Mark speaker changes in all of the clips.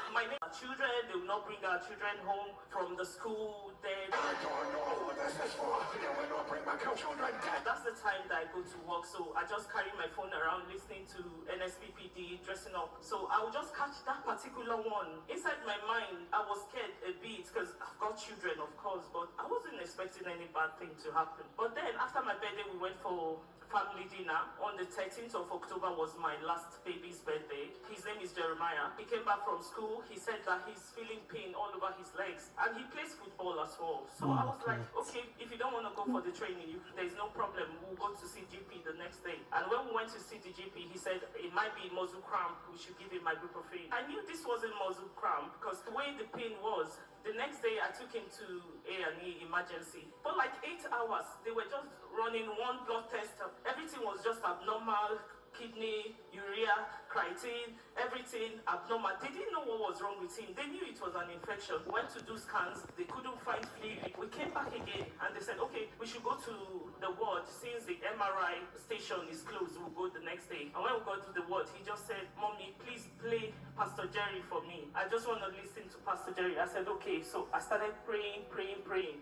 Speaker 1: My name are children, they will not bring our children home from the school. Then
Speaker 2: I don't know what this is for. They will not bring back your children dead.
Speaker 1: That's the time that I go to work, so I just carry my phone around listening to NSPPD, dressing up. So I will just catch that particular one. Inside my mind, I was scared a bit because I've got children, of course, but I wasn't expecting any bad thing to happen. But then after my birthday, we went for family dinner. On the 13th of October was my last baby's birthday. His name is Jeremiah. He came back from school. He said that he's feeling pain all over his legs, and he plays football as well. So I was like, okay, if you don't want to go for the training, there's no problem. We'll go to see GP the next day. And when we went to see the GP, he said it might be muscle cramp. We should give him ibuprofen. I knew this wasn't muscle cramp because the way the pain was. The next day, I took him to A&E emergency. For like 8 hours, they were just running one blood test. Everything was just abnormal. Kidney, urea, creatine, everything abnormal. They didn't know what was wrong with him. They knew it was an infection. Went to do scans. They couldn't find fluid. We came back again and they said, okay, we should go to the ward. Since the MRI station is closed, we'll go the next day. And when we got to the ward, he just said, Mommy, please play Pastor Jerry for me. I just want to listen to Pastor Jerry. I said, okay. So I started praying.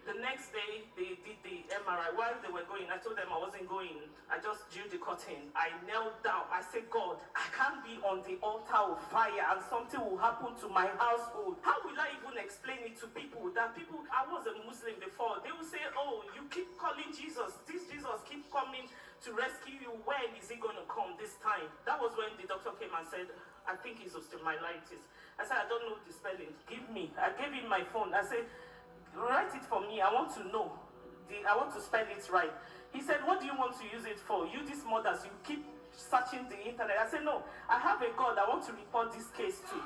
Speaker 1: The next day, they did the MRI. While they were going, I told them I wasn't going. I just drew the curtain. I knelt down. I said, God, I can't be on the altar of fire and something will happen to my household. How will I even explain it to people? That people, I was a Muslim before. They will say, oh, you keep calling Jesus. This Jesus keep coming to rescue you. When is he going to come this time? That was when the doctor came and said, I think it's osteomyelitis. I said, I don't know the spelling. Give me. I gave him my phone. I said, write it for me. I want to know. I want to spell it right. He said, what do you want to use it for? You, these mothers, you keep searching the internet. I said, no, I have a God. I want to report this case to.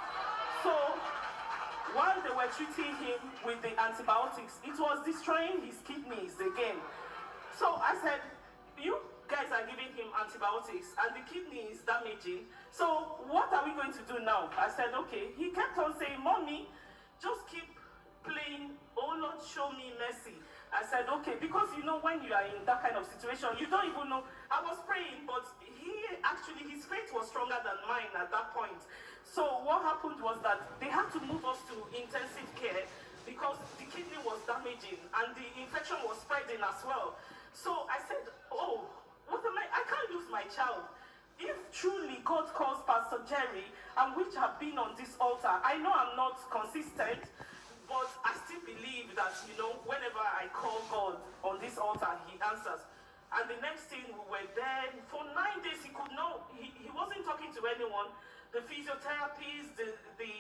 Speaker 1: So while they were treating him with the antibiotics, it was destroying his kidneys again. So I said, you guys are giving him antibiotics and the kidney is damaging. So what are we going to do now? I said, okay. He kept on saying, Mommy, just keep playing, oh Lord, show me mercy. I said, okay, because you know when you are in that kind of situation, you don't even know. I was praying, but his faith was stronger than mine at that point. So what happened was that they had to move us to intensive care because the kidney was damaging and the infection was spreading as well. So I said, oh, what am I can't lose my child. If truly God calls Pastor Jerry, and which have been on this altar, I know I'm not consistent, but I still believe that, you know, whenever I call God on this altar, he answers. And the next thing, we were there for 9 days. He could not, he wasn't talking to anyone. The physiotherapists, the